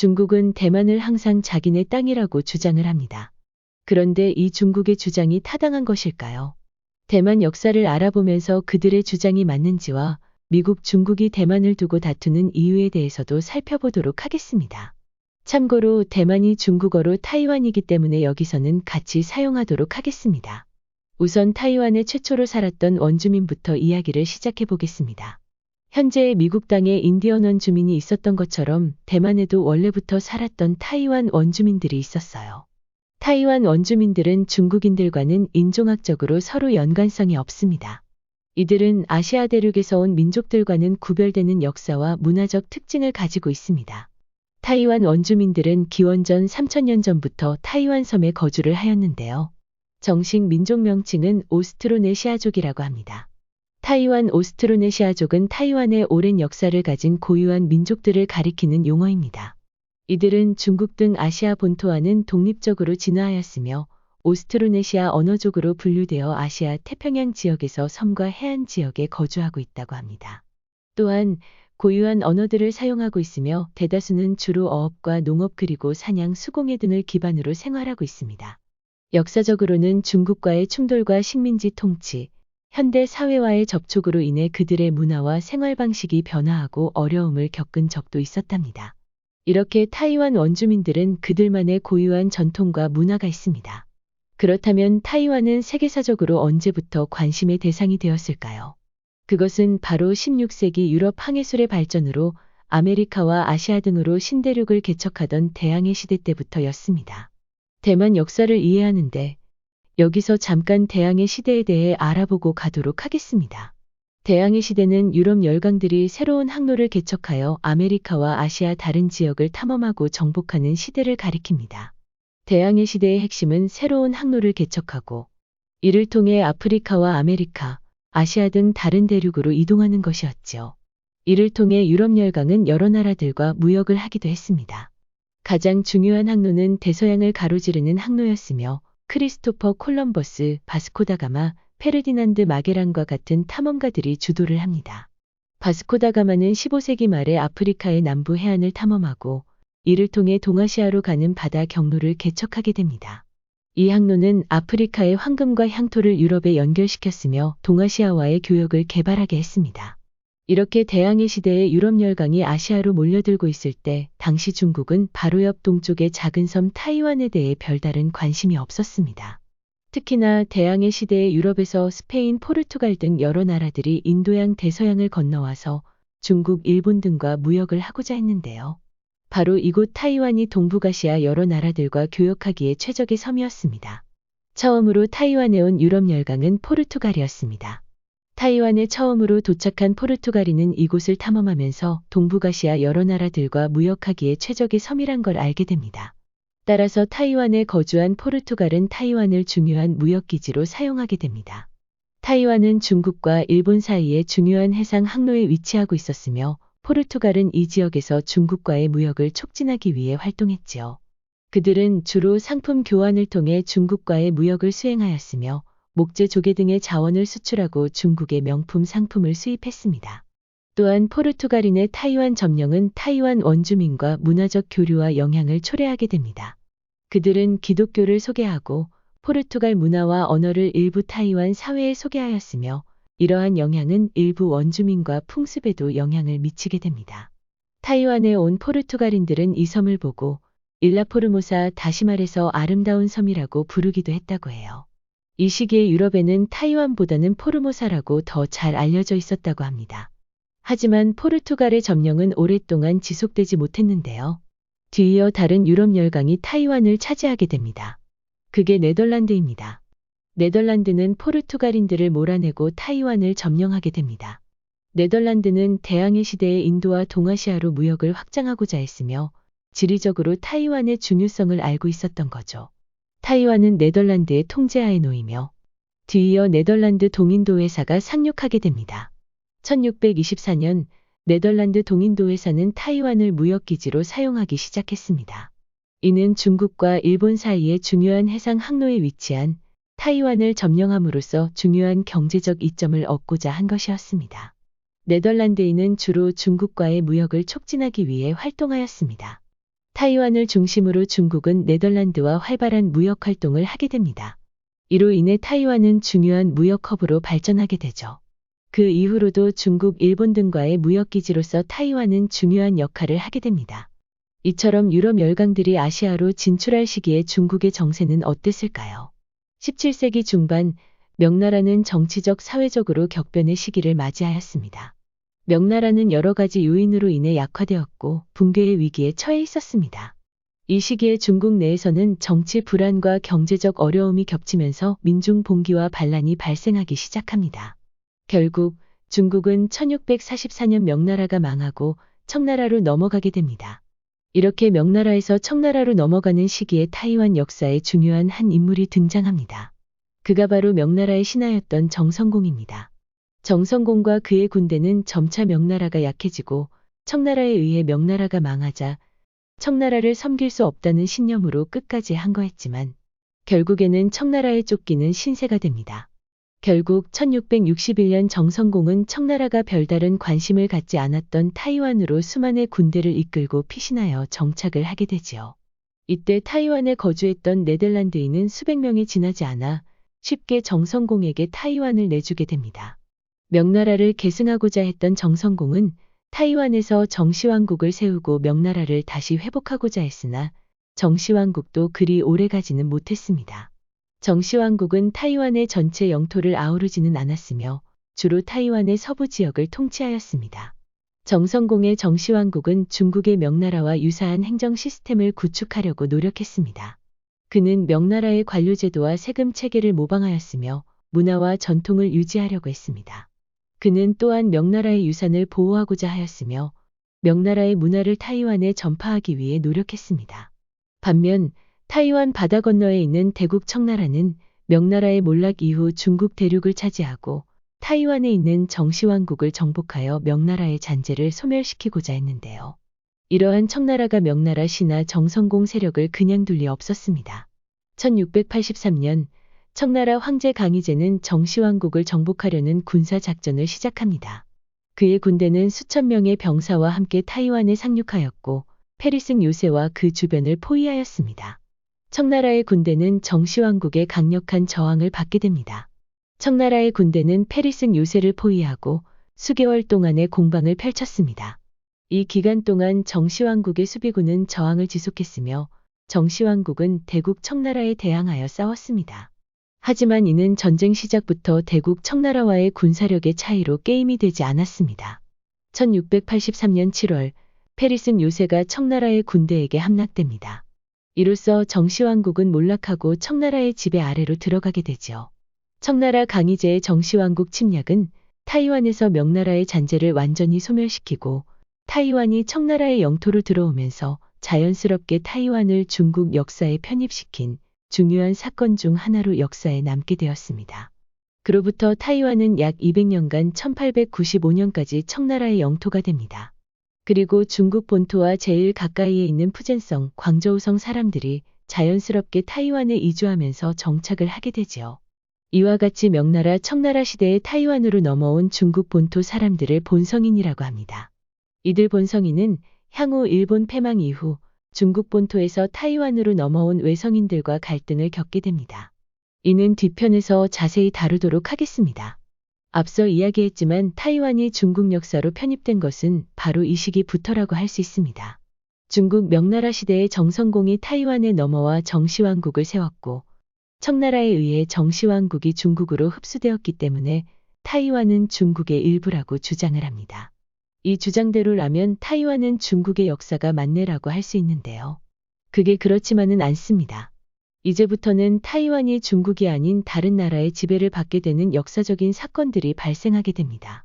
중국은 대만을 항상 자기네 땅이라고 주장을 합니다. 그런데 이 중국의 주장이 타당한 것일까요? 대만 역사를 알아보면서 그들의 주장이 맞는지와 미국, 중국이 대만을 두고 다투는 이유에 대해서도 살펴보도록 하겠습니다. 참고로 대만이 중국어로 타이완이기 때문에 여기서는 같이 사용하도록 하겠습니다. 우선 타이완에 최초로 살았던 원주민부터 이야기를 시작해 보겠습니다. 현재의 미국 땅에 인디언 원주민이 있었던 것처럼 대만에도 원래부터 살았던 타이완 원주민들이 있었어요. 타이완 원주민들은 중국인들과는 인종학적으로 서로 연관성이 없습니다. 이들은 아시아 대륙에서 온 민족들과는 구별되는 역사와 문화적 특징을 가지고 있습니다. 타이완 원주민들은 기원전 3000년 전부터 타이완 섬에 거주를 하였는데요. 정식 민족 명칭은 오스트로네시아족이라고 합니다. 타이완 오스트로네시아족은 타이완의 오랜 역사를 가진 고유한 민족들을 가리키는 용어입니다. 이들은 중국 등 아시아 본토와는 독립적으로 진화하였으며 오스트로네시아 언어족으로 분류되어 아시아 태평양 지역에서 섬과 해안 지역에 거주하고 있다고 합니다. 또한 고유한 언어들을 사용하고 있으며 대다수는 주로 어업과 농업 그리고 사냥, 수공예 등을 기반으로 생활하고 있습니다. 역사적으로는 중국과의 충돌과 식민지 통치, 현대 사회와의 접촉으로 인해 그들의 문화와 생활 방식이 변화하고 어려움을 겪은 적도 있었답니다. 이렇게 타이완 원주민들은 그들만의 고유한 전통과 문화가 있습니다. 그렇다면 타이완은 세계사적으로 언제부터 관심의 대상이 되었을까요? 그것은 바로 16세기 유럽 항해술의 발전으로 아메리카와 아시아 등으로 신대륙을 개척하던 대항해 시대 때부터였습니다. 대만 역사를 이해하는데 여기서 잠깐 대항해 시대에 대해 알아보고 가도록 하겠습니다. 대항해 시대는 유럽 열강들이 새로운 항로를 개척하여 아메리카와 아시아 다른 지역을 탐험하고 정복하는 시대를 가리킵니다. 대항해 시대의 핵심은 새로운 항로를 개척하고 이를 통해 아프리카와 아메리카, 아시아 등 다른 대륙으로 이동하는 것이었지요. 이를 통해 유럽 열강은 여러 나라들과 무역을 하기도 했습니다. 가장 중요한 항로는 대서양을 가로지르는 항로였으며 크리스토퍼 콜럼버스, 바스코다가마, 페르디난드 마게란과 같은 탐험가들이 주도를 합니다. 바스코다가마는 15세기 말에 아프리카의 남부 해안을 탐험하고 이를 통해 동아시아로 가는 바다 경로를 개척하게 됩니다. 이 항로는 아프리카의 황금과 향토를 유럽에 연결시켰으며 동아시아와의 교역을 개발하게 했습니다. 이렇게 대항해 시대의 유럽 열강이 아시아로 몰려들고 있을 때 당시 중국은 바로 옆 동쪽의 작은 섬 타이완에 대해 별다른 관심이 없었습니다. 특히나 대항해 시대의 유럽에서 스페인, 포르투갈 등 여러 나라들이 인도양 대서양을 건너와서 중국, 일본 등과 무역을 하고자 했는데요. 바로 이곳 타이완이 동북아시아 여러 나라들과 교역하기에 최적의 섬이었습니다. 처음으로 타이완에 온 유럽 열강은 포르투갈이었습니다. 타이완에 처음으로 도착한 포르투갈인은 이곳을 탐험하면서 동북아시아 여러 나라들과 무역하기에 최적의 섬이란 걸 알게 됩니다. 따라서 타이완에 거주한 포르투갈은 타이완을 중요한 무역기지로 사용하게 됩니다. 타이완은 중국과 일본 사이에 중요한 해상 항로에 위치하고 있었으며 포르투갈은 이 지역에서 중국과의 무역을 촉진하기 위해 활동했지요. 그들은 주로 상품 교환을 통해 중국과의 무역을 수행하였으며 목재, 조개 등의 자원을 수출하고 중국의 명품 상품을 수입했습니다. 또한 포르투갈인의 타이완 점령은 타이완 원주민과 문화적 교류와 영향을 초래하게 됩니다. 그들은 기독교를 소개하고 포르투갈 문화와 언어를 일부 타이완 사회에 소개하였으며 이러한 영향은 일부 원주민과 풍습에도 영향을 미치게 됩니다. 타이완에 온 포르투갈인들은 이 섬을 보고 일라포르모사, 다시 말해서 아름다운 섬이라고 부르기도 했다고 해요. 이 시기에 유럽에는 타이완보다는 포르모사라고 더 잘 알려져 있었다고 합니다. 하지만 포르투갈의 점령은 오랫동안 지속되지 못했는데요. 뒤이어 다른 유럽 열강이 타이완을 차지하게 됩니다. 그게 네덜란드입니다. 네덜란드는 포르투갈인들을 몰아내고 타이완을 점령하게 됩니다. 네덜란드는 대항해 시대에 인도와 동아시아로 무역을 확장하고자 했으며 지리적으로 타이완의 중요성을 알고 있었던 거죠. 타이완은 네덜란드의 통제하에 놓이며 뒤이어 네덜란드 동인도 회사가 상륙하게 됩니다. 1624년 네덜란드 동인도 회사는 타이완을 무역기지로 사용하기 시작했습니다. 이는 중국과 일본 사이의 중요한 해상 항로에 위치한 타이완을 점령함으로써 중요한 경제적 이점을 얻고자 한 것이었습니다. 네덜란드인은 주로 중국과의 무역을 촉진하기 위해 활동하였습니다. 타이완을 중심으로 중국은 네덜란드와 활발한 무역 활동을 하게 됩니다. 이로 인해 타이완은 중요한 무역 허브로 발전하게 되죠. 그 이후로도 중국, 일본 등과의 무역기지로서 타이완은 중요한 역할을 하게 됩니다. 이처럼 유럽 열강들이 아시아로 진출할 시기에 중국의 정세는 어땠을까요? 17세기 중반, 명나라는 정치적, 사회적으로 격변의 시기를 맞이하였습니다. 명나라는 여러 가지 요인으로 인해 약화되었고 붕괴의 위기에 처해 있었습니다. 이 시기에 중국 내에서는 정치 불안과 경제적 어려움이 겹치면서 민중 봉기와 반란이 발생하기 시작합니다. 결국 중국은 1644년 명나라가 망하고 청나라로 넘어가게 됩니다. 이렇게 명나라에서 청나라로 넘어가는 시기에 타이완 역사에 중요한 한 인물이 등장합니다. 그가 바로 명나라의 신하였던 정성공입니다. 정성공과 그의 군대는 점차 명나라가 약해지고 청나라에 의해 명나라가 망하자 청나라를 섬길 수 없다는 신념으로 끝까지 항거했지만 결국에는 청나라에 쫓기는 신세가 됩니다. 결국 1661년 정성공은 청나라가 별다른 관심을 갖지 않았던 타이완으로 수만의 군대를 이끌고 피신하여 정착을 하게 되지요. 이때 타이완에 거주했던 네덜란드인은 수백 명이 지나지 않아 쉽게 정성공에게 타이완을 내주게 됩니다. 명나라를 계승하고자 했던 정성공은 타이완에서 정시왕국을 세우고 명나라를 다시 회복하고자 했으나 정시왕국도 그리 오래가지는 못했습니다. 정시왕국은 타이완의 전체 영토를 아우르지는 않았으며 주로 타이완의 서부 지역을 통치하였습니다. 정성공의 정시왕국은 중국의 명나라와 유사한 행정 시스템을 구축하려고 노력했습니다. 그는 명나라의 관료제도와 세금 체계를 모방하였으며 문화와 전통을 유지하려고 했습니다. 그는 또한 명나라의 유산을 보호하고자 하였으며 명나라의 문화를 타이완에 전파하기 위해 노력했습니다. 반면 타이완 바다 건너에 있는 대국 청나라는 명나라의 몰락 이후 중국 대륙을 차지하고 타이완에 있는 정시왕국을 정복하여 명나라의 잔재를 소멸시키고자 했는데요. 이러한 청나라가 명나라 신하 정성공 세력을 그냥 둘 리 없었습니다. 1683년 청나라 황제 강희제는 정시왕국을 정복하려는 군사작전을 시작합니다. 그의 군대는 수천 명의 병사와 함께 타이완에 상륙하였고 페리승 요새와 그 주변을 포위하였습니다. 청나라의 군대는 정시왕국의 강력한 저항을 받게 됩니다. 청나라의 군대는 페리승 요새를 포위하고 수개월 동안의 공방을 펼쳤습니다. 이 기간 동안 정시왕국의 수비군은 저항을 지속했으며 정시왕국은 대국 청나라에 대항하여 싸웠습니다. 하지만 이는 전쟁 시작부터 대국 청나라와의 군사력의 차이로 게임이 되지 않았습니다. 1683년 7월 페리승 요새가 청나라의 군대에게 함락됩니다. 이로써 정시왕국은 몰락하고 청나라의 지배 아래로 들어가게 되지요. 청나라 강희제의 정시왕국 침략은 타이완에서 명나라의 잔재를 완전히 소멸시키고 타이완이 청나라의 영토로 들어오면서 자연스럽게 타이완을 중국 역사에 편입시킨 중요한 사건 중 하나로 역사에 남게 되었습니다. 그로부터 타이완은 약 200년간 1895년까지 청나라의 영토가 됩니다. 그리고 중국 본토와 제일 가까이에 있는 푸젠성, 광저우성 사람들이 자연스럽게 타이완에 이주하면서 정착을 하게 되지요. 이와 같이 명나라 청나라 시대에 타이완으로 넘어온 중국 본토 사람들을 본성인이라고 합니다. 이들 본성인은 향후 일본 패망 이후 중국 본토에서 타이완으로 넘어온 외성인들과 갈등을 겪게 됩니다. 이는 뒤편에서 자세히 다루도록 하겠습니다. 앞서 이야기했지만 타이완이 중국 역사로 편입된 것은 바로 이 시기부터라고 할 수 있습니다. 중국 명나라 시대에 정성공이 타이완에 넘어와 정시왕국을 세웠고 청나라에 의해 정시왕국이 중국으로 흡수되었기 때문에 타이완은 중국의 일부라고 주장을 합니다. 이 주장대로라면 타이완은 중국의 역사가 맞네라고 할 수 있는데요. 그게 그렇지만은 않습니다. 이제부터는 타이완이 중국이 아닌 다른 나라의 지배를 받게 되는 역사적인 사건들이 발생하게 됩니다.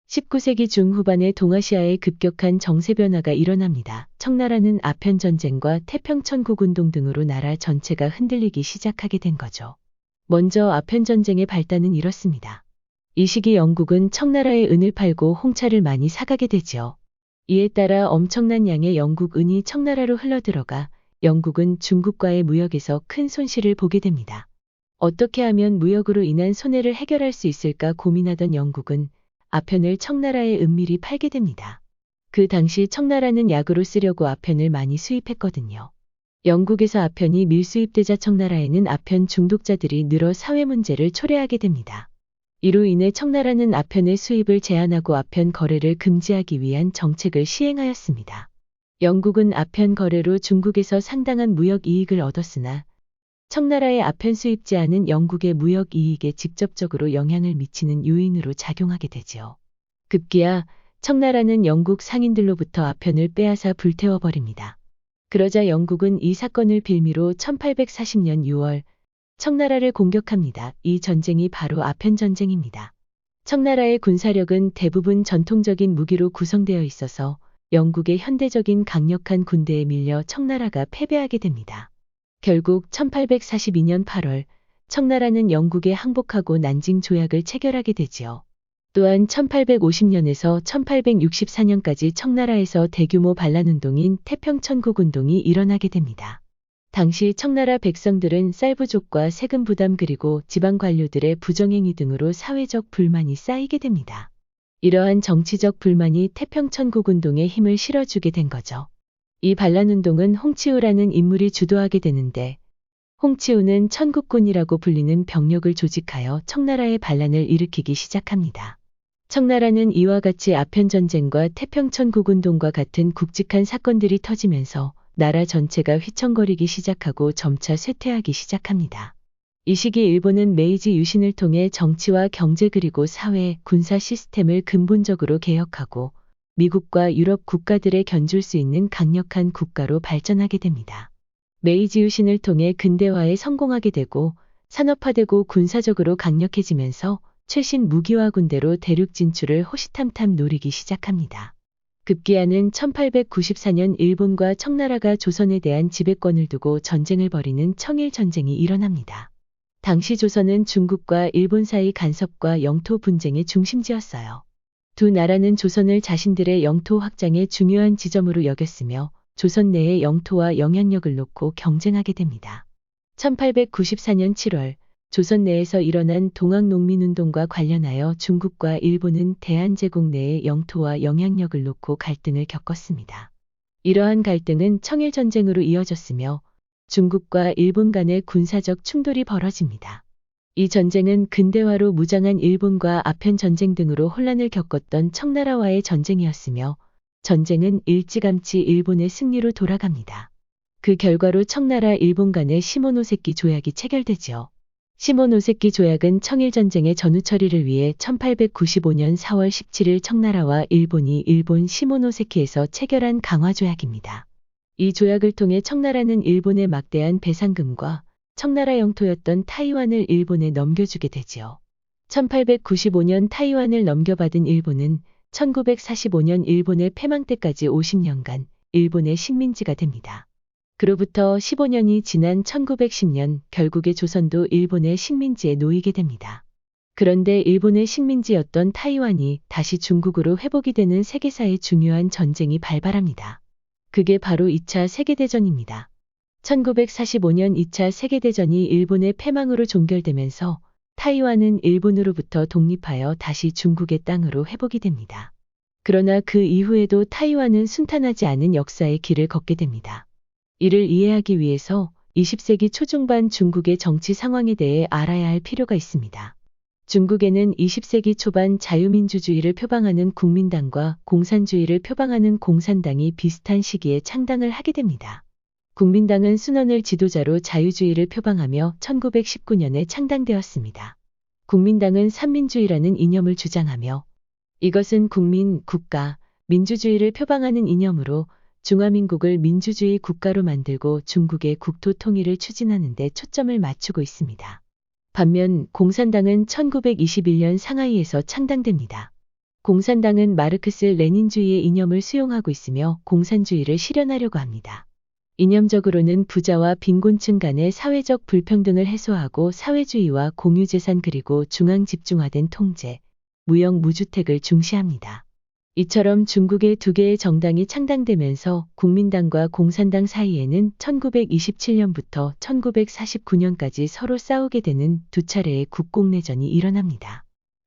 19세기 중후반에 동아시아에 급격한 정세 변화가 일어납니다. 청나라는 아편전쟁과 태평천국운동 등으로 나라 전체가 흔들리기 시작하게 된 거죠. 먼저 아편전쟁의 발단은 이렇습니다. 이 시기 영국은 청나라의 은을 팔고 홍차를 많이 사가게 되지요. 이에 따라 엄청난 양의 영국 은이 청나라로 흘러들어가 영국은 중국과의 무역에서 큰 손실을 보게 됩니다. 어떻게 하면 무역으로 인한 손해를 해결할 수 있을까 고민하던 영국은 아편을 청나라에 은밀히 팔게 됩니다. 그 당시 청나라는 약으로 쓰려고 아편을 많이 수입했거든요. 영국에서 아편이 밀수입되자 청나라에는 아편 중독자들이 늘어 사회 문제를 초래하게 됩니다. 이로 인해 청나라는 아편의 수입을 제한하고 아편 거래를 금지하기 위한 정책을 시행하였습니다. 영국은 아편 거래로 중국에서 상당한 무역 이익을 얻었으나 청나라의 아편 수입 제한은 영국의 무역 이익에 직접적으로 영향을 미치는 요인으로 작용하게 되지요. 급기야 청나라는 영국 상인들로부터 아편을 빼앗아 불태워버립니다. 그러자 영국은 이 사건을 빌미로 1840년 6월 청나라를 공격합니다. 이 전쟁이 바로 아편 전쟁입니다. 청나라의 군사력은 대부분 전통적인 무기로 구성되어 있어서 영국의 현대적인 강력한 군대에 밀려 청나라가 패배하게 됩니다. 결국 1842년 8월 청나라는 영국에 항복하고 난징 조약을 체결하게 되지요. 또한 1850년에서 1864년까지 청나라에서 대규모 반란운동인 태평천국운동이 일어나게 됩니다. 당시 청나라 백성들은 쌀 부족과 세금 부담 그리고 지방 관료들의 부정행위 등으로 사회적 불만이 쌓이게 됩니다. 이러한 정치적 불만이 태평천국운동에 힘을 실어주게 된 거죠. 이 반란운동은 홍치우라는 인물이 주도하게 되는데 홍치우는 천국군이라고 불리는 병력을 조직하여 청나라의 반란을 일으키기 시작합니다. 청나라는 이와 같이 아편전쟁과 태평천국운동과 같은 굵직한 사건들이 터지면서 나라 전체가 휘청거리기 시작하고 점차 쇠퇴하기 시작합니다. 이 시기 일본은 메이지 유신을 통해 정치와 경제 그리고 사회, 군사 시스템을 근본적으로 개혁하고 미국과 유럽 국가들에 견줄 수 있는 강력한 국가로 발전하게 됩니다. 메이지 유신을 통해 근대화에 성공하게 되고 산업화되고 군사적으로 강력해지면서 최신 무기와 군대로 대륙 진출을 호시탐탐 노리기 시작합니다. 급기야는 1894년 일본과 청나라가 조선에 대한 지배권을 두고 전쟁을 벌이는 청일전쟁이 일어납니다. 당시 조선은 중국과 일본 사이 간섭과 영토 분쟁의 중심지였어요. 두 나라는 조선을 자신들의 영토 확장의 중요한 지점으로 여겼으며 조선 내의 영토와 영향력을 놓고 경쟁하게 됩니다. 1894년 7월 조선 내에서 일어난 동학농민운동과 관련하여 중국과 일본은 대한제국 내의 영토와 영향력을 놓고 갈등을 겪었습니다. 이러한 갈등은 청일전쟁으로 이어졌으며 중국과 일본 간의 군사적 충돌이 벌어집니다. 이 전쟁은 근대화로 무장한 일본과 아편 전쟁 등으로 혼란을 겪었던 청나라와의 전쟁이었으며 전쟁은 일찌감치 일본의 승리로 돌아갑니다. 그 결과로 청나라 일본 간의 시모노세키 조약이 체결되지요. 시모노세키 조약은 청일전쟁의 전후 처리를 위해 1895년 4월 17일 청나라와 일본이 일본 시모노세키에서 체결한 강화조약입니다. 이 조약을 통해 청나라는 일본의 막대한 배상금과 청나라 영토였던 타이완을 일본에 넘겨주게 되지요. 1895년 타이완을 넘겨받은 일본은 1945년 일본의 패망 때까지 50년간 일본의 식민지가 됩니다. 그로부터 15년이 지난 1910년 결국에 조선도 일본의 식민지에 놓이게 됩니다. 그런데 일본의 식민지였던 타이완이 다시 중국으로 회복이 되는 세계사의 중요한 전쟁이 발발합니다. 그게 바로 2차 세계대전입니다. 1945년 2차 세계대전이 일본의 패망으로 종결되면서 타이완은 일본으로부터 독립하여 다시 중국의 땅으로 회복이 됩니다. 그러나 그 이후에도 타이완은 순탄하지 않은 역사의 길을 걷게 됩니다. 이를 이해하기 위해서 20세기 초중반 중국의 정치 상황에 대해 알아야 할 필요가 있습니다. 중국에는 20세기 초반 자유민주주의를 표방하는 국민당과 공산주의를 표방하는 공산당이 비슷한 시기에 창당을 하게 됩니다. 국민당은 순원을 지도자로 자유주의를 표방하며 1919년에 창당되었습니다. 국민당은 삼민주의라는 이념을 주장하며 이것은 국민, 국가, 민주주의를 표방하는 이념으로 중화민국을 민주주의 국가로 만들고 중국의 국토 통일을 추진하는 데 초점을 맞추고 있습니다. 반면 공산당은 1921년 상하이에서 창당됩니다. 공산당은 마르크스 레닌주의의 이념을 수용하고 있으며 공산주의를 실현하려고 합니다. 이념적으로는 부자와 빈곤층 간의 사회적 불평등을 해소하고 사회주의와 공유재산 그리고 중앙 집중화된 통제, 무형 무주택을 중시합니다. 이처럼 중국의 두 개의 정당이 창당되면서 국민당과 공산당 사이에는 1927년부터 1949년까지 서로 싸우게 되는 두 차례의 국공내전이 일어납니다.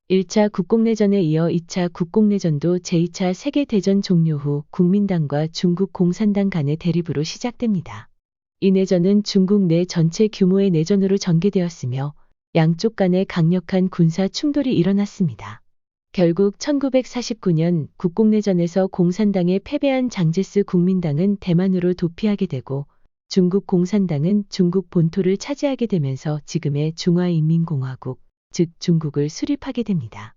1차 국공내전에 이어 2차 국공내전도 제2차 세계대전 종료 후 국민당과 중국 공산당 간의 대립으로 시작됩니다. 이 내전은 중국 내 전체 규모의 내전으로 전개되었으며 양쪽 간에 강력한 군사 충돌이 일어났습니다. 결국 1949년 국공내전에서 공산당에 패배한 장제스 국민당은 대만으로 도피하게 되고 중국 공산당은 중국 본토를 차지하게 되면서 지금의 중화인민공화국, 즉 중국을 수립하게 됩니다.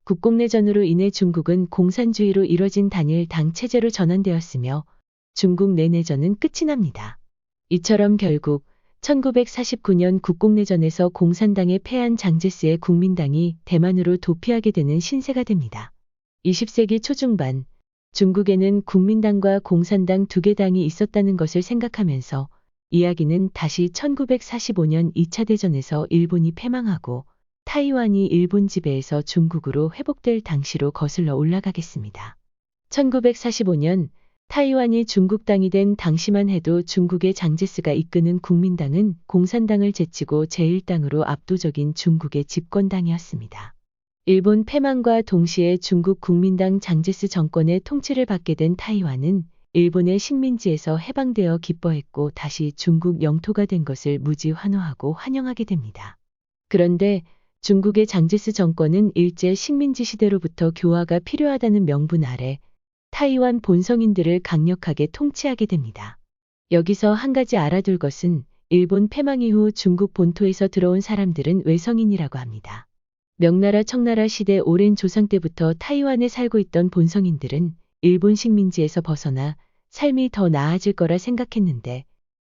국공내전으로 인해 중국은 공산주의로 이뤄진 단일 당 체제로 전환되었으며 중국 내내전은 끝이 납니다. 이처럼 결국 1949년 국공내전에서 공산당에 패한 장제스의 국민당이 대만으로 도피하게 되는 신세가 됩니다. 20세기 초중반 중국에는 국민당과 공산당 두 개 당이 있었다는 것을 생각하면서 이야기는 다시 1945년 2차 대전에서 일본이 패망하고 타이완이 일본 지배에서 중국으로 회복될 당시로 거슬러 올라가겠습니다. 1945년 타이완이 중국 땅이 된 당시만 해도 중국의 장제스가 이끄는 국민당은 공산당을 제치고 제1당으로 압도적인 중국의 집권당이었습니다. 일본 패망과 동시에 중국 국민당 장제스 정권의 통치를 받게 된 타이완은 일본의 식민지에서 해방되어 기뻐했고 다시 중국 영토가 된 것을 무지 환호하고 환영하게 됩니다. 그런데 중국의 장제스 정권은 일제 식민지 시대로부터 교화가 필요하다는 명분 아래 타이완 본성인들을 강력하게 통치하게 됩니다. 여기서 한 가지 알아둘 것은 일본 패망 이후 중국 본토에서 들어온 사람들은 외성인이라고 합니다. 명나라 청나라 시대 오랜 조상 때부터 타이완에 살고 있던 본성인들은 일본 식민지에서 벗어나 삶이 더 나아질 거라 생각했는데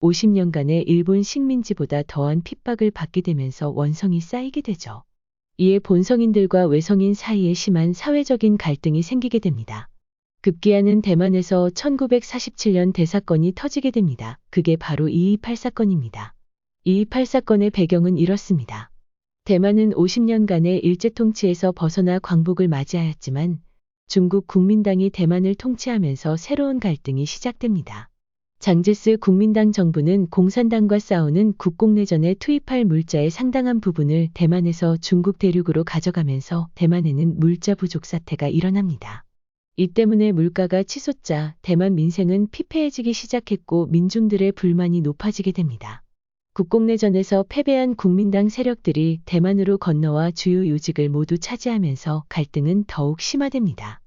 50년간의 일본 식민지보다 더한 핍박을 받게 되면서 원성이 쌓이게 되죠. 이에 본성인들과 외성인 사이에 심한 사회적인 갈등이 생기게 됩니다. 급기야는 대만에서 1947년 대사건이 터지게 됩니다. 그게 바로 2.28 사건입니다. 2.28 사건의 배경은 이렇습니다. 대만은 50년간의 일제 통치에서 벗어나 광복을 맞이하였지만 중국 국민당이 대만을 통치하면서 새로운 갈등이 시작됩니다. 장제스 국민당 정부는 공산당과 싸우는 국공내전에 투입할 물자의 상당한 부분을 대만에서 중국 대륙으로 가져가면서 대만에는 물자 부족 사태가 일어납니다. 이 때문에 물가가 치솟자 대만 민생은 피폐해지기 시작했고 민중들의 불만이 높아지게 됩니다. 국공내전에서 패배한 국민당 세력들이 대만으로 건너와 주요 요직을 모두 차지하면서 갈등은 더욱 심화됩니다.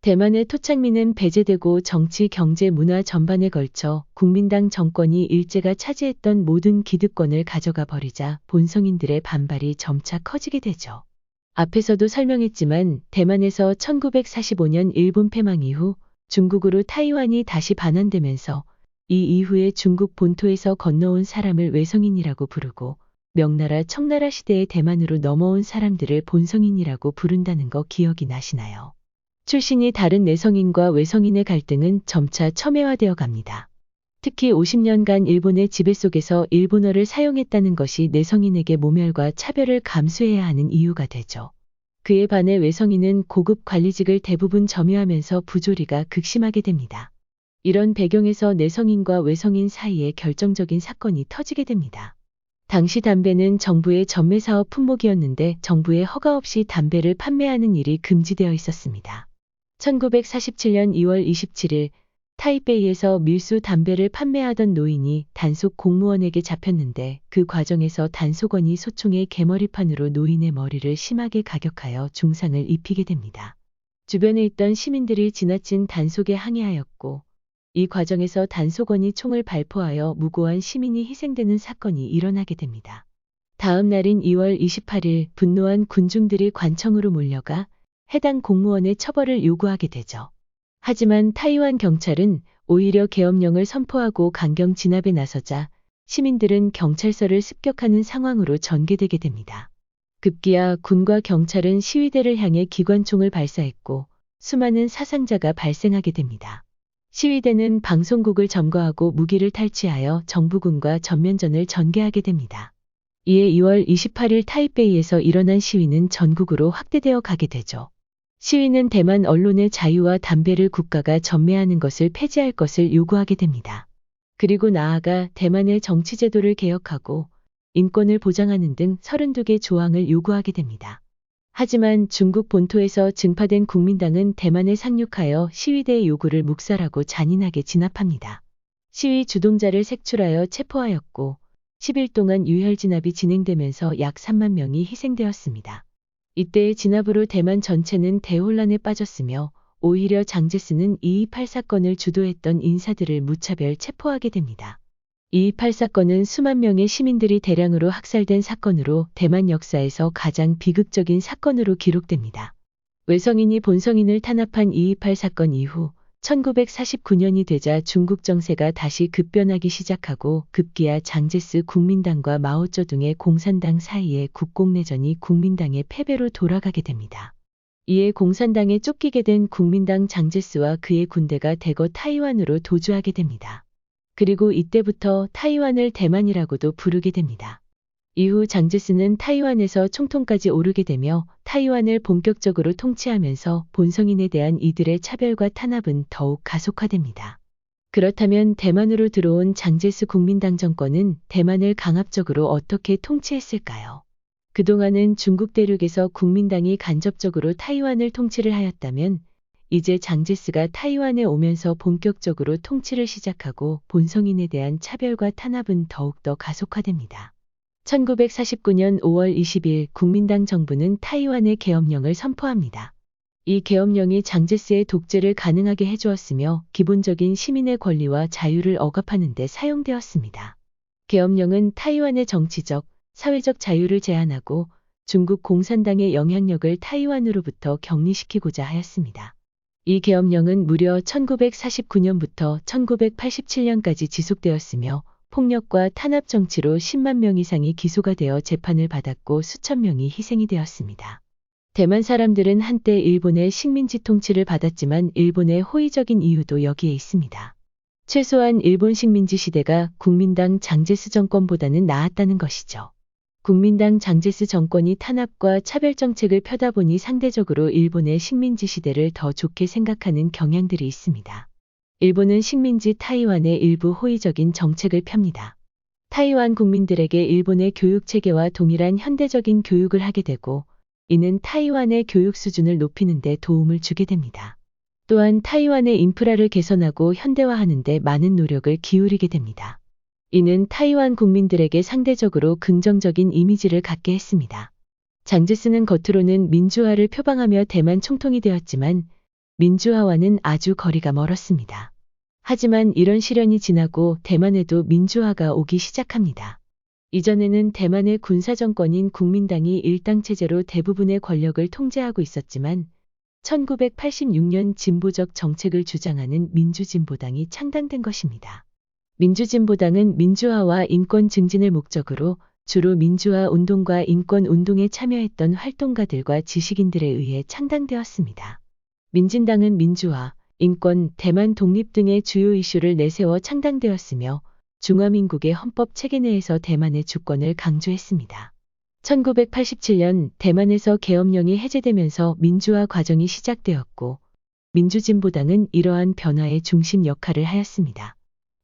대만의 토착민은 배제되고 정치, 경제, 문화 전반에 걸쳐 국민당 정권이 일제가 차지했던 모든 기득권을 가져가 버리자 본성인들의 반발이 점차 커지게 되죠. 앞에서도 설명했지만 대만에서 1945년 일본 패망 이후 중국으로 타이완이 다시 반환되면서 이 이후에 중국 본토에서 건너온 사람을 외성인이라고 부르고 명나라 청나라 시대의 대만으로 넘어온 사람들을 본성인이라고 부른다는 거 기억이 나시나요? 출신이 다른 내성인과 외성인의 갈등은 점차 첨예화되어 갑니다. 특히 50년간 일본의 지배 속에서 일본어를 사용했다는 것이 내성인에게 모멸과 차별을 감수해야 하는 이유가 되죠. 그에 반해 외성인은 고급 관리직을 대부분 점유하면서 부조리가 극심하게 됩니다. 이런 배경에서 내성인과 외성인 사이에 결정적인 사건이 터지게 됩니다. 당시 담배는 정부의 전매사업 품목이었는데 정부의 허가 없이 담배를 판매하는 일이 금지되어 있었습니다. 1947년 2월 27일 타이베이에서 밀수 담배를 판매하던 노인이 단속 공무원에게 잡혔는데 그 과정에서 단속원이 소총의 개머리판으로 노인의 머리를 심하게 가격하여 중상을 입히게 됩니다. 주변에 있던 시민들이 지나친 단속에 항의하였고 이 과정에서 단속원이 총을 발포하여 무고한 시민이 희생되는 사건이 일어나게 됩니다. 다음 날인 2월 28일 분노한 군중들이 관청으로 몰려가 해당 공무원의 처벌을 요구하게 되죠. 하지만 타이완 경찰은 오히려 계엄령을 선포하고 강경 진압에 나서자 시민들은 경찰서를 습격하는 상황으로 전개되게 됩니다. 급기야 군과 경찰은 시위대를 향해 기관총을 발사했고 수많은 사상자가 발생하게 됩니다. 시위대는 방송국을 점거하고 무기를 탈취하여 정부군과 전면전을 전개하게 됩니다. 이에 2월 28일 타이베이에서 일어난 시위는 전국으로 확대되어 가게 되죠. 시위는 대만 언론의 자유와 담배를 국가가 전매하는 것을 폐지할 것을 요구하게 됩니다. 그리고 나아가 대만의 정치제도를 개혁하고 인권을 보장하는 등 32개 조항을 요구하게 됩니다. 하지만 중국 본토에서 증파된 국민당은 대만에 상륙하여 시위대의 요구를 묵살하고 잔인하게 진압합니다. 시위 주동자를 색출하여 체포하였고 10일 동안 유혈 진압이 진행되면서 약 3만 명이 희생되었습니다. 이때의 진압으로 대만 전체는 대혼란에 빠졌으며 오히려 장제스는 2.28 사건을 주도했던 인사들을 무차별 체포하게 됩니다. 2.28 사건은 수만 명의 시민들이 대량으로 학살된 사건으로 대만 역사에서 가장 비극적인 사건으로 기록됩니다. 외성인이 본성인을 탄압한 2.28 사건 이후 1949년이 되자 중국 정세가 다시 급변하기 시작하고 급기야 장제스 국민당과 마오쩌둥의 공산당 사이의 국공내전이 국민당의 패배로 돌아가게 됩니다. 이에 공산당에 쫓기게 된 국민당 장제스와 그의 군대가 대거 타이완으로 도주하게 됩니다. 그리고 이때부터 타이완을 대만이라고도 부르게 됩니다. 이후 장제스는 타이완에서 총통까지 오르게 되며 타이완을 본격적으로 통치하면서 본성인에 대한 이들의 차별과 탄압은 더욱 가속화됩니다. 그렇다면 대만으로 들어온 장제스 국민당 정권은 대만을 강압적으로 어떻게 통치했을까요? 그동안은 중국 대륙에서 국민당이 간접적으로 타이완을 통치를 하였다면 이제 장제스가 타이완에 오면서 본격적으로 통치를 시작하고 본성인에 대한 차별과 탄압은 더욱더 가속화됩니다. 1949년 5월 20일 국민당 정부는 타이완의 계엄령을 선포합니다. 이 계엄령이 장제스의 독재를 가능하게 해주었으며 기본적인 시민의 권리와 자유를 억압하는 데 사용되었습니다. 계엄령은 타이완의 정치적, 사회적 자유를 제한하고 중국 공산당의 영향력을 타이완으로부터 격리시키고자 하였습니다. 이 계엄령은 무려 1949년부터 1987년까지 지속되었으며 폭력과 탄압 정치로 10만 명 이상이 기소가 되어 재판을 받았고 수천 명이 희생이 되었습니다. 대만 사람들은 한때 일본의 식민지 통치를 받았지만 일본의 호의적인 이유도 여기에 있습니다. 최소한 일본 식민지 시대가 국민당 장제스 정권보다는 나았다는 것이죠. 국민당 장제스 정권이 탄압과 차별 정책을 펴다 보니 상대적으로 일본의 식민지 시대를 더 좋게 생각하는 경향들이 있습니다. 일본은 식민지 타이완의 일부 호의적인 정책을 펴니다. 타이완 국민들에게 일본의 교육 체계와 동일한 현대적인 교육을 하게 되고 이는 타이완의 교육 수준을 높이는 데 도움을 주게 됩니다. 또한 타이완의 인프라를 개선하고 현대화하는 데 많은 노력을 기울이게 됩니다. 이는 타이완 국민들에게 상대적으로 긍정적인 이미지를 갖게 했습니다. 장제스는 겉으로는 민주화를 표방하며 대만 총통이 되었지만 민주화와는 아주 거리가 멀었습니다. 하지만 이런 시련이 지나고 대만에도 민주화가 오기 시작합니다. 이전에는 대만의 군사정권인 국민당이 일당체제로 대부분의 권력을 통제하고 있었지만 1986년 진보적 정책을 주장하는 민주진보당이 창당된 것입니다. 민주진보당은 민주화와 인권 증진을 목적으로 주로 민주화 운동과 인권 운동에 참여했던 활동가들과 지식인들에 의해 창당되었습니다. 민진당은 민주화, 인권, 대만 독립 등의 주요 이슈를 내세워 창당되었으며 중화민국의 헌법 체계 내에서 대만의 주권을 강조했습니다. 1987년 대만에서 계엄령이 해제되면서 민주화 과정이 시작되었고 민주진보당은 이러한 변화의 중심 역할을 하였습니다.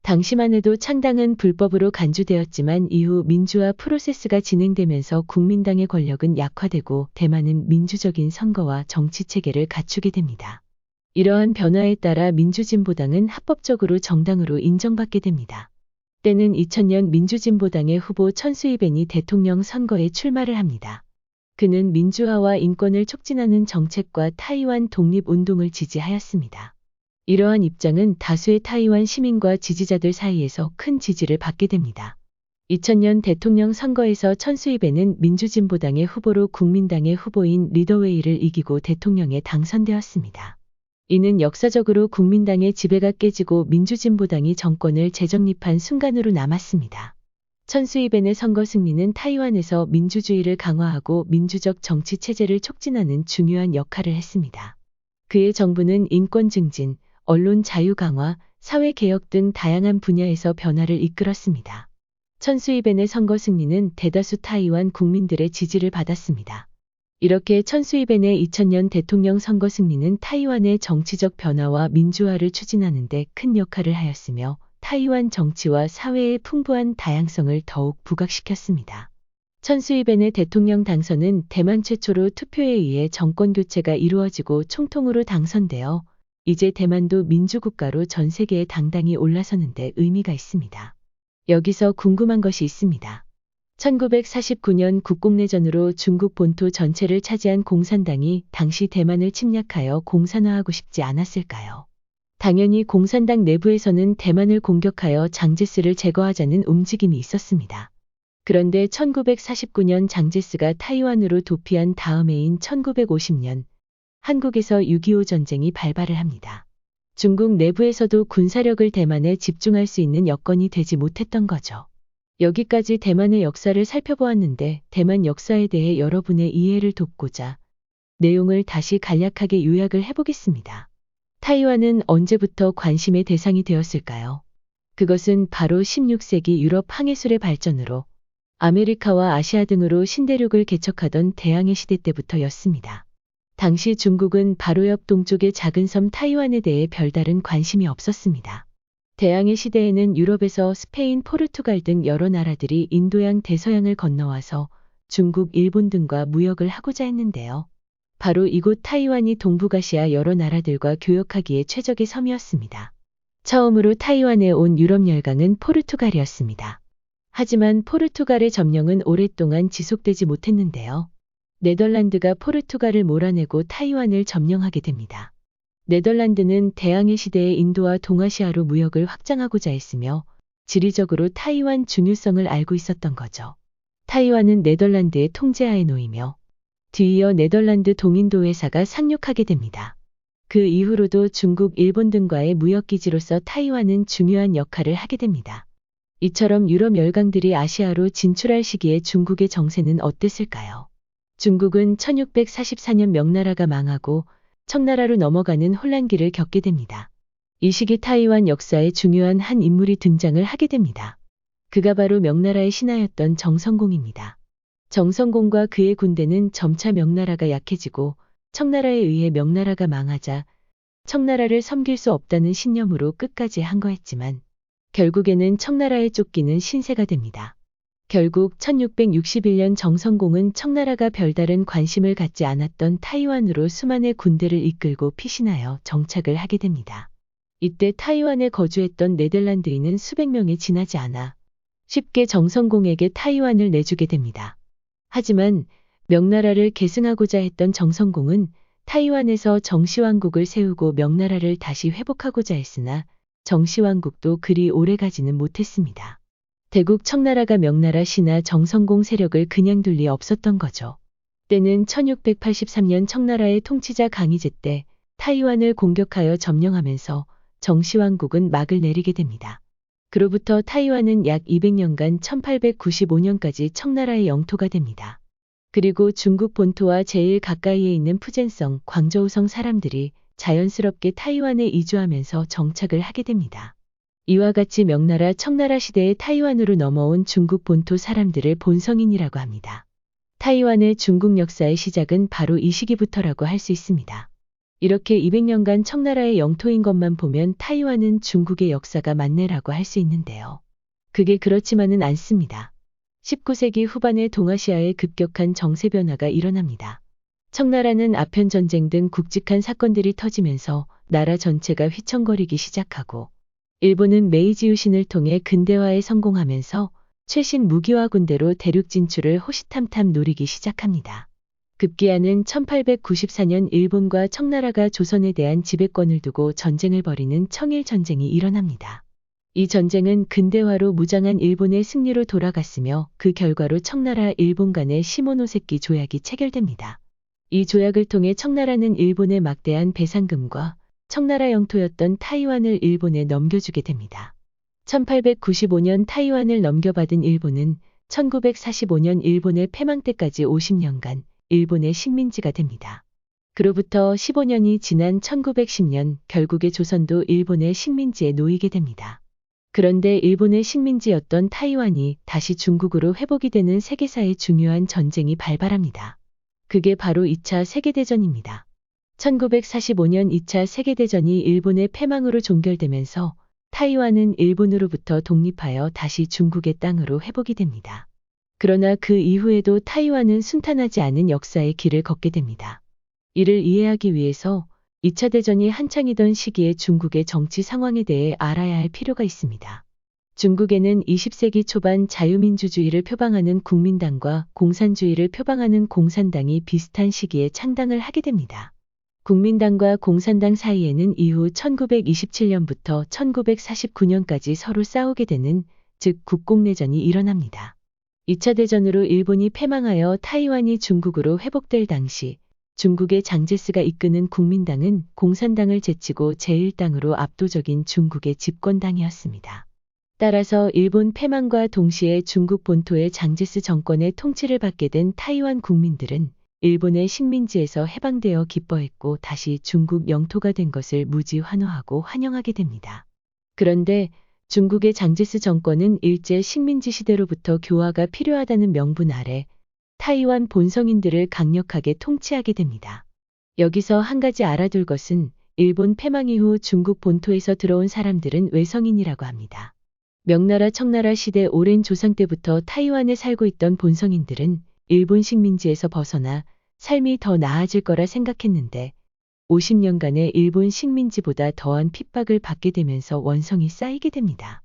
당시만 해도 창당은 불법으로 간주되었지만 이후 민주화 프로세스가 진행되면서 국민당의 권력은 약화되고 대만은 민주적인 선거와 정치체계를 갖추게 됩니다. 이러한 변화에 따라 민주진보당은 합법적으로 정당으로 인정받게 됩니다. 때는 2000년 민주진보당의 후보 천수이벤이 대통령 선거에 출마를 합니다. 그는 민주화와 인권을 촉진하는 정책과 타이완 독립운동을 지지하였습니다. 이러한 입장은 다수의 타이완 시민과 지지자들 사이에서 큰 지지를 받게 됩니다. 2000년 대통령 선거에서 천수이벤은 민주진보당의 후보로 국민당의 후보인 리더웨이를 이기고 대통령에 당선되었습니다. 이는 역사적으로 국민당의 지배가 깨지고 민주진보당이 정권을 재정립한 순간으로 남았습니다. 천수이벤의 선거 승리는 타이완에서 민주주의를 강화하고 민주적 정치 체제를 촉진하는 중요한 역할을 했습니다. 그의 정부는 인권 증진, 언론 자유 강화, 사회 개혁 등 다양한 분야에서 변화를 이끌었습니다. 천수이벤의 선거 승리는 대다수 타이완 국민들의 지지를 받았습니다. 이렇게 천수이벤의 2000년 대통령 선거 승리는 타이완의 정치적 변화와 민주화를 추진하는 데 큰 역할을 하였으며 타이완 정치와 사회의 풍부한 다양성을 더욱 부각시켰습니다. 천수이벤의 대통령 당선은 대만 최초로 투표에 의해 정권 교체가 이루어지고 총통으로 당선되어 이제 대만도 민주국가로 전 세계에 당당히 올라서는데 의미가 있습니다. 여기서 궁금한 것이 있습니다. 1949년 국공내전으로 중국 본토 전체를 차지한 공산당이 당시 대만을 침략하여 공산화하고 싶지 않았을까요? 당연히 공산당 내부에서는 대만을 공격하여 장제스를 제거하자는 움직임이 있었습니다. 그런데 1949년 장제스가 타이완으로 도피한 다음 해인 1950년 한국에서 6.25 전쟁이 발발을 합니다. 중국 내부에서도 군사력을 대만에 집중할 수 있는 여건이 되지 못했던 거죠. 여기까지 대만의 역사를 살펴보았는데 대만 역사에 대해 여러분의 이해를 돕고자 내용을 다시 간략하게 요약을 해보겠습니다. 타이완은 언제부터 관심의 대상이 되었을까요? 그것은 바로 16세기 유럽 항해술의 발전으로 아메리카와 아시아 등으로 신대륙을 개척하던 대항해 시대 때부터였습니다. 당시 중국은 바로 옆 동쪽의 작은 섬 타이완에 대해 별다른 관심이 없었습니다. 대항해 시대에는 유럽에서 스페인, 포르투갈 등 여러 나라들이 인도양 대서양을 건너와서 중국, 일본 등과 무역을 하고자 했는데요. 바로 이곳 타이완이 동북아시아 여러 나라들과 교역하기에 최적의 섬이었습니다. 처음으로 타이완에 온 유럽 열강은 포르투갈이었습니다. 하지만 포르투갈의 점령은 오랫동안 지속되지 못했는데요. 네덜란드가 포르투갈을 몰아내고 타이완을 점령하게 됩니다. 네덜란드는 대항해 시대에 인도와 동아시아로 무역을 확장하고자 했으며 지리적으로 타이완 중요성을 알고 있었던 거죠. 타이완은 네덜란드의 통제하에 놓이며 뒤이어 네덜란드 동인도 회사가 상륙하게 됩니다. 그 이후로도 중국, 일본 등과의 무역기지로서 타이완은 중요한 역할을 하게 됩니다. 이처럼 유럽 열강들이 아시아로 진출할 시기에 중국의 정세는 어땠을까요? 중국은 1644년 명나라가 망하고 청나라로 넘어가는 혼란기를 겪게 됩니다. 이 시기 타이완 역사에 중요한 한 인물이 등장을 하게 됩니다. 그가 바로 명나라의 신하였던 정성공입니다. 정성공과 그의 군대는 점차 명나라가 약해지고 청나라에 의해 명나라가 망하자 청나라를 섬길 수 없다는 신념으로 끝까지 항거했지만 결국에는 청나라에 쫓기는 신세가 됩니다. 결국 1661년 정성공은 청나라가 별다른 관심을 갖지 않았던 타이완으로 수만의 군대를 이끌고 피신하여 정착을 하게 됩니다. 이때 타이완에 거주했던 네덜란드인은 수백 명에 지나지 않아 쉽게 정성공에게 타이완을 내주게 됩니다. 하지만 명나라를 계승하고자 했던 정성공은 타이완에서 정시왕국을 세우고 명나라를 다시 회복하고자 했으나 정시왕국도 그리 오래가지는 못했습니다. 대국 청나라가 명나라 신하 정성공 세력을 그냥 둘 리 없었던 거죠. 때는 1683년 청나라의 통치자 강희제 때 타이완을 공격하여 점령하면서 정시왕국은 막을 내리게 됩니다. 그로부터 타이완은 약 200년간 1895년까지 청나라의 영토가 됩니다. 그리고 중국 본토와 제일 가까이에 있는 푸젠성, 광저우성 사람들이 자연스럽게 타이완에 이주하면서 정착을 하게 됩니다. 이와 같이 명나라, 청나라 시대에 타이완으로 넘어온 중국 본토 사람들을 본성인이라고 합니다. 타이완의 중국 역사의 시작은 바로 이 시기부터라고 할 수 있습니다. 이렇게 200년간 청나라의 영토인 것만 보면 타이완은 중국의 역사가 맞네라고 할 수 있는데요. 그게 그렇지만은 않습니다. 19세기 후반에 동아시아에 급격한 정세 변화가 일어납니다. 청나라는 아편전쟁 등 굵직한 사건들이 터지면서 나라 전체가 휘청거리기 시작하고 일본은 메이지 유신을 통해 근대화에 성공하면서 최신 무기화 군대로 대륙 진출을 호시탐탐 노리기 시작합니다. 급기야는 1894년 일본과 청나라가 조선에 대한 지배권을 두고 전쟁을 벌이는 청일전쟁이 일어납니다. 이 전쟁은 근대화로 무장한 일본의 승리로 돌아갔으며 그 결과로 청나라 일본 간의 시모노세키 조약이 체결됩니다. 이 조약을 통해 청나라는 일본의 막대한 배상금과 청나라 영토였던 타이완을 일본에 넘겨주게 됩니다. 1895년 타이완을 넘겨받은 일본은 1945년 일본의 패망 때까지 50년간 일본의 식민지가 됩니다. 그로부터 15년이 지난 1910년 결국에 조선도 일본의 식민지에 놓이게 됩니다. 그런데 일본의 식민지였던 타이완이 다시 중국으로 회복이 되는 세계사의 중요한 전쟁이 발발합니다. 그게 바로 2차 세계대전입니다. 1945년 2차 세계대전이 일본의 패망으로 종결되면서 타이완은 일본으로부터 독립하여 다시 중국의 땅으로 회복이 됩니다. 그러나 그 이후에도 타이완은 순탄하지 않은 역사의 길을 걷게 됩니다. 이를 이해하기 위해서 2차 대전이 한창이던 시기에 중국의 정치 상황에 대해 알아야 할 필요가 있습니다. 중국에는 20세기 초반 자유민주주의를 표방하는 국민당과 공산주의를 표방하는 공산당이 비슷한 시기에 창당을 하게 됩니다. 국민당과 공산당 사이에는 이후 1927년부터 1949년까지 서로 싸우게 되는, 즉 국공내전이 일어납니다. 2차 대전으로 일본이 패망하여 타이완이 중국으로 회복될 당시 중국의 장제스가 이끄는 국민당은 공산당을 제치고 제1당으로 압도적인 중국의 집권당이었습니다. 따라서 일본 패망과 동시에 중국 본토의 장제스 정권의 통치를 받게 된 타이완 국민들은 일본의 식민지에서 해방되어 기뻐했고 다시 중국 영토가 된 것을 무지 환호하고 환영하게 됩니다. 그런데 중국의 장제스 정권은 일제 식민지 시대로부터 교화가 필요하다는 명분 아래 타이완 본성인들을 강력하게 통치하게 됩니다. 여기서 한 가지 알아둘 것은 일본 패망 이후 중국 본토에서 들어온 사람들은 외성인이라고 합니다. 명나라 청나라 시대 오랜 조상 때부터 타이완에 살고 있던 본성인들은 일본 식민지에서 벗어나 삶이 더 나아질 거라 생각했는데 50년간의 일본 식민지보다 더한 핍박을 받게 되면서 원성이 쌓이게 됩니다.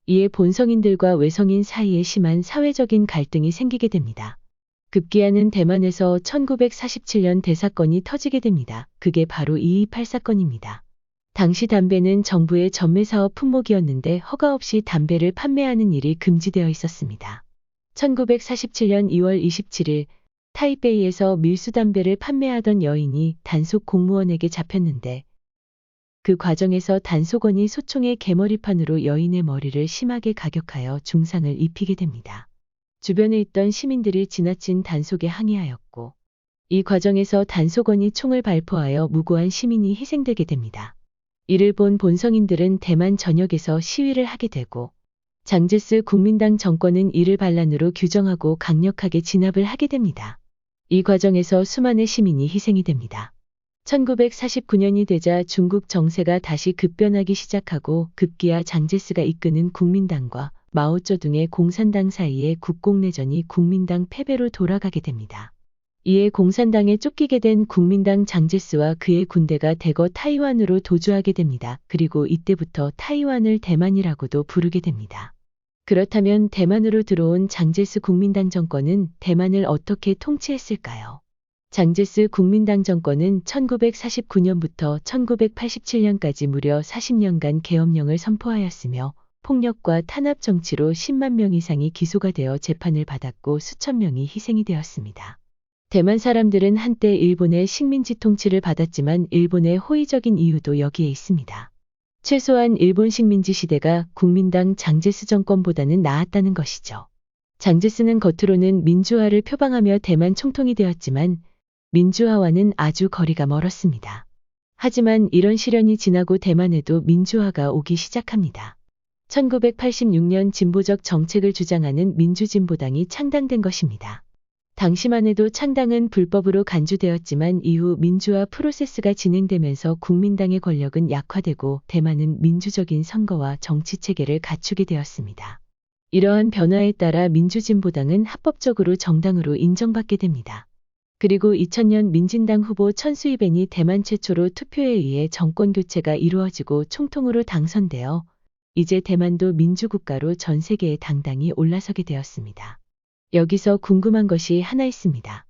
이에 본성인들과 외성인 사이에 심한 사회적인 갈등이 생기게 됩니다. 급기야는 대만에서 1947년 대사건이 터지게 됩니다. 그게 바로 2.28 사건입니다. 당시 담배는 정부의 전매사업 품목이었는데 허가 없이 담배를 판매하는 일이 금지되어 있었습니다. 1947년 2월 27일 타이베이에서 밀수담배를 판매하던 여인이 단속 공무원에게 잡혔는데 그 과정에서 단속원이 소총의 개머리판으로 여인의 머리를 심하게 가격하여 중상을 입히게 됩니다. 주변에 있던 시민들이 지나친 단속에 항의하였고 이 과정에서 단속원이 총을 발포하여 무고한 시민이 희생되게 됩니다. 이를 본 본성인들은 대만 전역에서 시위를 하게 되고 장제스 국민당 정권은 이를 반란으로 규정하고 강력하게 진압을 하게 됩니다. 이 과정에서 수많은 시민이 희생이 됩니다. 1949년이 되자 중국 정세가 다시 급변하기 시작하고 급기야 장제스가 이끄는 국민당과 마오쩌둥의 공산당 사이의 국공내전이 국민당 패배로 돌아가게 됩니다. 이에 공산당에 쫓기게 된 국민당 장제스와 그의 군대가 대거 타이완으로 도주하게 됩니다. 그리고 이때부터 타이완을 대만이라고도 부르게 됩니다. 그렇다면 대만으로 들어온 장제스 국민당 정권은 대만을 어떻게 통치했을까요? 장제스 국민당 정권은 1949년부터 1987년까지 무려 40년간 계엄령을 선포하였으며 폭력과 탄압 정치로 10만 명 이상이 기소가 되어 재판을 받았고 수천 명이 희생이 되었습니다. 대만 사람들은 한때 일본의 식민지 통치를 받았지만 일본의 호의적인 이유도 여기에 있습니다. 최소한 일본 식민지 시대가 국민당 장제스 정권보다는 나았다는 것이죠. 장제스는 겉으로는 민주화를 표방하며 대만 총통이 되었지만 민주화와는 아주 거리가 멀었습니다. 하지만 이런 시련이 지나고 대만에도 민주화가 오기 시작합니다. 1986년 진보적 정책을 주장하는 민주진보당이 창당된 것입니다. 당시만 해도 창당은 불법으로 간주되었지만 이후 민주화 프로세스가 진행되면서 국민당의 권력은 약화되고 대만은 민주적인 선거와 정치체계를 갖추게 되었습니다. 이러한 변화에 따라 민주진보당은 합법적으로 정당으로 인정받게 됩니다. 그리고 2000년 민진당 후보 천수이벤이 대만 최초로 투표에 의해 정권교체가 이루어지고 총통으로 당선되어 이제 대만도 민주국가로 전 세계의 당당히 올라서게 되었습니다. 여기서 궁금한 것이 하나 있습니다.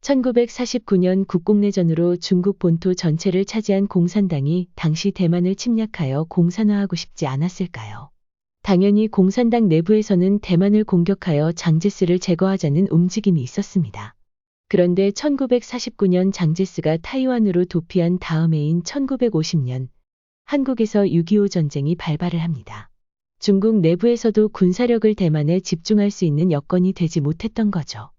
1949년 국공내전으로 중국 본토 전체를 차지한 공산당이 당시 대만을 침략하여 공산화하고 싶지 않았을까요? 당연히 공산당 내부에서는 대만을 공격하여 장제스를 제거하자는 움직임이 있었습니다. 그런데 1949년 장제스가 타이완으로 도피한 다음 해인 1950년 한국에서 6.25 전쟁이 발발을 합니다. 중국 내부에서도 군사력을 대만에 집중할 수 있는 여건이 되지 못했던 거죠.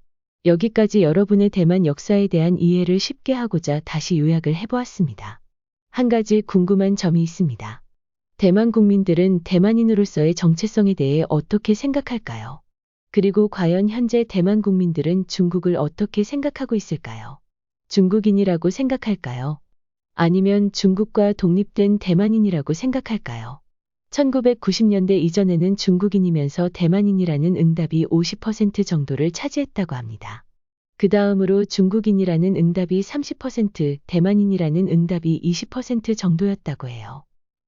여기까지 여러분의 대만 역사에 대한 이해를 쉽게 하고자 다시 요약을 해보았습니다. 한 가지 궁금한 점이 있습니다. 대만 국민들은 대만인으로서의 정체성에 대해 어떻게 생각할까요? 그리고 과연 현재 대만 국민들은 중국을 어떻게 생각하고 있을까요? 중국인이라고 생각할까요? 아니면 중국과 독립된 대만인이라고 생각할까요? 1990년대 이전에는 중국인이면서 대만인이라는 응답이 50% 정도를 차지했다고 합니다. 그 다음으로 중국인이라는 응답이 30%, 대만인이라는 응답이 20% 정도였다고 해요.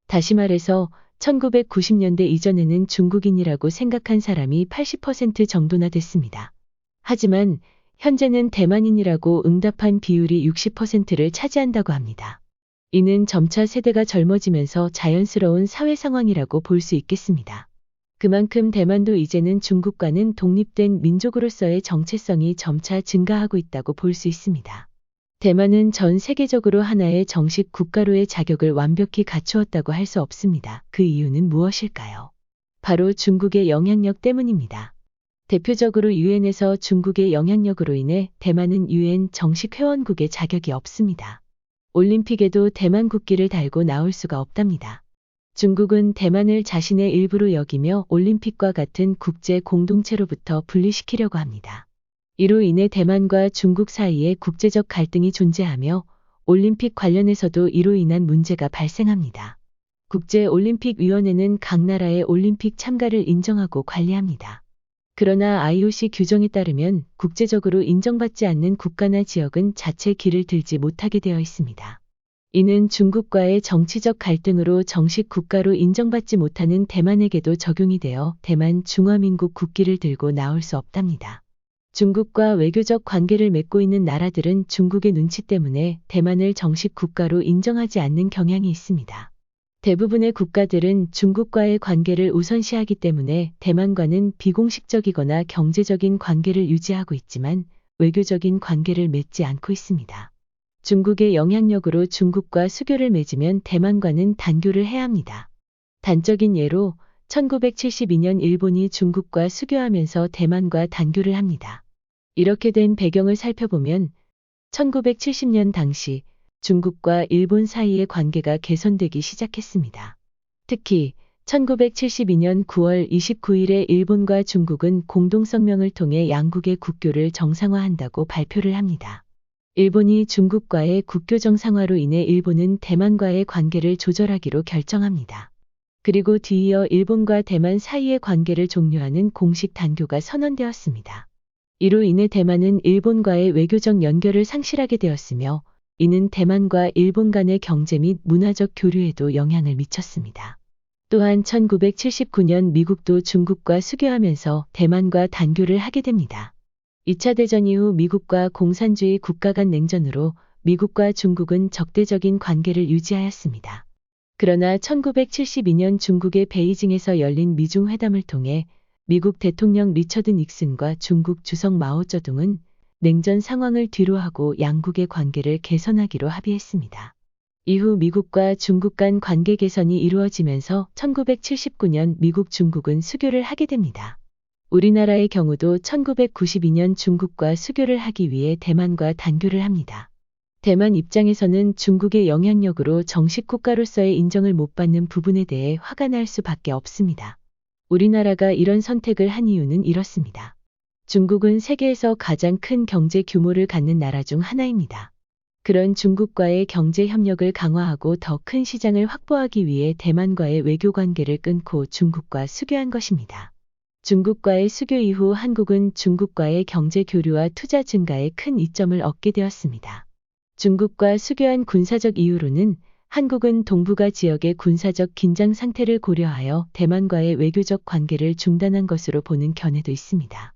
다시 말해서 1990년대 이전에는 중국인이라고 생각한 사람이 80% 정도나 됐습니다. 하지만 현재는 대만인이라고 응답한 비율이 60%를 차지한다고 합니다. 이는 점차 세대가 젊어지면서 자연스러운 사회 상황이라고 볼 수 있겠습니다. 그만큼 대만도 이제는 중국과는 독립된 민족으로서의 정체성이 점차 증가하고 있다고 볼 수 있습니다. 대만은 전 세계적으로 하나의 정식 국가로의 자격을 완벽히 갖추었다고 할 수 없습니다. 그 이유는 무엇일까요? 바로 중국의 영향력 때문입니다. 대표적으로 유엔에서 중국의 영향력으로 인해 대만은 유엔 정식 회원국의 자격이 없습니다. 올림픽에도 대만 국기를 달고 나올 수가 없답니다. 중국은 대만을 자신의 일부로 여기며 올림픽과 같은 국제 공동체로부터 분리시키려고 합니다. 이로 인해 대만과 중국 사이에 국제적 갈등이 존재하며 올림픽 관련해서도 이로 인한 문제가 발생합니다. 국제올림픽위원회는 각 나라의 올림픽 참가를 인정하고 관리합니다. 그러나 IOC 규정에 따르면 국제적으로 인정받지 않는 국가나 지역은 자체 길을 들지 못하게 되어 있습니다. 이는 중국과의 정치적 갈등으로 정식 국가로 인정받지 못하는 대만에게도 적용이 되어 대만 중화민국 국기를 들고 나올 수 없답니다. 중국과 외교적 관계를 맺고 있는 나라들은 중국의 눈치 때문에 대만을 정식 국가로 인정하지 않는 경향이 있습니다. 대부분의 국가들은 중국과의 관계를 우선시하기 때문에 대만과는 비공식적이거나 경제적인 관계를 유지하고 있지만 외교적인 관계를 맺지 않고 있습니다. 중국의 영향력으로 중국과 수교를 맺으면 대만과는 단교를 해야 합니다. 단적인 예로 1972년 일본이 중국과 수교하면서 대만과 단교를 합니다. 이렇게 된 배경을 살펴보면 1970년 당시 중국과 일본 사이의 관계가 개선되기 시작했습니다. 특히 1972년 9월 29일에 일본과 중국은 공동성명을 통해 양국의 국교를 정상화한다고 발표를 합니다. 일본이 중국과의 국교 정상화로 인해 일본은 대만과의 관계를 조절하기로 결정합니다. 그리고 뒤이어 일본과 대만 사이의 관계를 종료하는 공식 단교가 선언되었습니다. 이로 인해 대만은 일본과의 외교적 연결을 상실하게 되었으며 이는 대만과 일본 간의 경제 및 문화적 교류에도 영향을 미쳤습니다. 또한 1979년 미국도 중국과 수교하면서 대만과 단교를 하게 됩니다. 2차 대전 이후 미국과 공산주의 국가 간 냉전으로 미국과 중국은 적대적인 관계를 유지하였습니다. 그러나 1972년 중국의 베이징에서 열린 미중 회담을 통해 미국 대통령 리처드 닉슨과 중국 주석 마오쩌둥은 냉전 상황을 뒤로하고 양국의 관계를 개선하기로 합의했습니다. 이후 미국과 중국 간 관계 개선이 이루어지면서 1979년 미국 중국은 수교를 하게 됩니다. 우리나라의 경우도 1992년 중국과 수교를 하기 위해 대만과 단교를 합니다. 대만 입장에서는 중국의 영향력으로 정식 국가로서의 인정을 못 받는 부분에 대해 화가 날 수밖에 없습니다. 우리나라가 이런 선택을 한 이유는 이렇습니다. 중국은 세계에서 가장 큰 경제 규모를 갖는 나라 중 하나입니다. 그런 중국과의 경제 협력을 강화하고 더 큰 시장을 확보하기 위해 대만과의 외교 관계를 끊고 중국과 수교한 것입니다. 중국과의 수교 이후 한국은 중국과의 경제 교류와 투자 증가에 큰 이점을 얻게 되었습니다. 중국과 수교한 군사적 이유로는 한국은 동북아 지역의 군사적 긴장 상태를 고려하여 대만과의 외교적 관계를 중단한 것으로 보는 견해도 있습니다.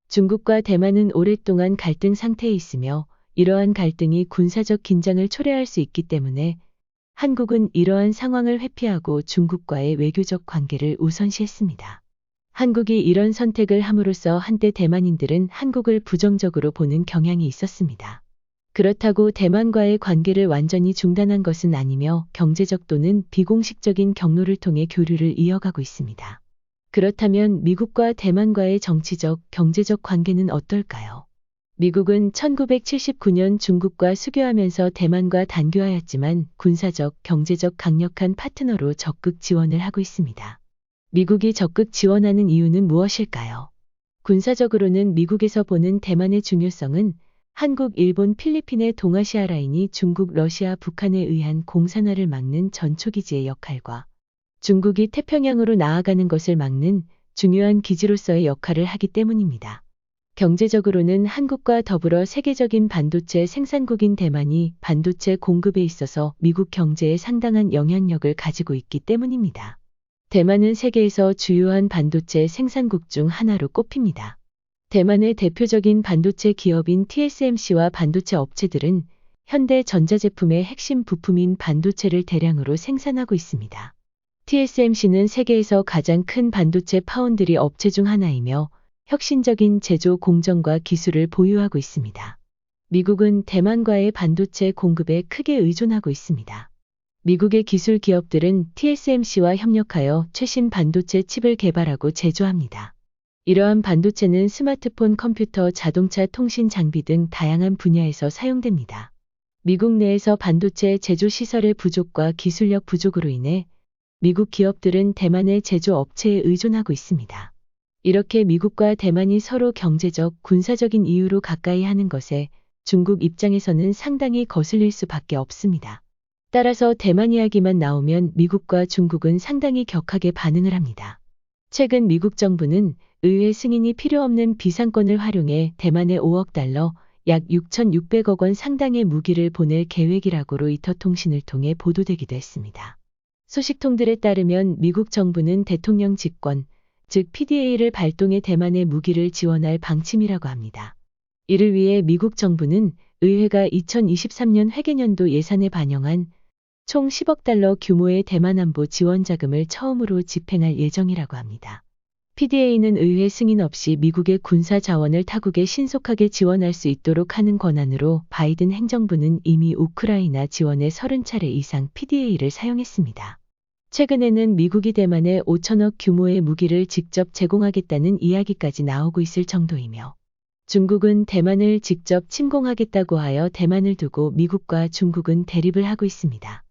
중국과 대만은 오랫동안 갈등 상태에 있으며 이러한 갈등이 군사적 긴장을 초래할 수 있기 때문에 한국은 이러한 상황을 회피하고 중국과의 외교적 관계를 우선시했습니다. 한국이 이런 선택을 함으로써 한때 대만인들은 한국을 부정적으로 보는 경향이 있었습니다. 그렇다고 대만과의 관계를 완전히 중단한 것은 아니며 경제적 또는 비공식적인 경로를 통해 교류를 이어가고 있습니다. 그렇다면 미국과 대만과의 정치적, 경제적 관계는 어떨까요? 미국은 1979년 중국과 수교하면서 대만과 단교하였지만 군사적, 경제적 강력한 파트너로 적극 지원을 하고 있습니다. 미국이 적극 지원하는 이유는 무엇일까요? 군사적으로는 미국에서 보는 대만의 중요성은 한국, 일본, 필리핀의 동아시아 라인이 중국, 러시아, 북한에 의한 공산화를 막는 전초기지의 역할과 중국이 태평양으로 나아가는 것을 막는 중요한 기지로서의 역할을 하기 때문입니다. 경제적으로는 한국과 더불어 세계적인 반도체 생산국인 대만이 반도체 공급에 있어서 미국 경제에 상당한 영향력을 가지고 있기 때문입니다. 대만은 세계에서 주요한 반도체 생산국 중 하나로 꼽힙니다. 대만의 대표적인 반도체 기업인 TSMC와 반도체 업체들은 현대 전자제품의 핵심 부품인 반도체를 대량으로 생산하고 있습니다. TSMC는 세계에서 가장 큰 반도체 파운드리 업체 중 하나이며 혁신적인 제조 공정과 기술을 보유하고 있습니다. 미국은 대만과의 반도체 공급에 크게 의존하고 있습니다. 미국의 기술 기업들은 TSMC와 협력하여 최신 반도체 칩을 개발하고 제조합니다. 이러한 반도체는 스마트폰, 컴퓨터, 자동차, 통신 장비 등 다양한 분야에서 사용됩니다. 미국 내에서 반도체 제조 시설의 부족과 기술력 부족으로 인해 미국 기업들은 대만의 제조업체에 의존하고 있습니다. 이렇게 미국과 대만이 서로 경제적, 군사적인 이유로 가까이 하는 것에 중국 입장에서는 상당히 거슬릴 수밖에 없습니다. 따라서 대만 이야기만 나오면 미국과 중국은 상당히 격하게 반응을 합니다. 최근 미국 정부는 의회 승인이 필요 없는 비상권을 활용해 대만에 5억 달러, 약 6,600억 원 상당의 무기를 보낼 계획이라고 로이터 통신을 통해 보도되기도 했습니다. 소식통들에 따르면 미국 정부는 대통령 직권, 즉 PDA를 발동해 대만에 무기를 지원할 방침이라고 합니다. 이를 위해 미국 정부는 의회가 2023년 회계년도 예산에 반영한 총 10억 달러 규모의 대만 안보 지원 자금을 처음으로 집행할 예정이라고 합니다. PDA는 의회 승인 없이 미국의 군사 자원을 타국에 신속하게 지원할 수 있도록 하는 권한으로 바이든 행정부는 이미 우크라이나 지원에 30차례 이상 PDA를 사용했습니다. 최근에는 미국이 대만에 5천억 규모의 무기를 직접 제공하겠다는 이야기까지 나오고 있을 정도이며 중국은 대만을 직접 침공하겠다고 하여 대만을 두고 미국과 중국은 대립을 하고 있습니다.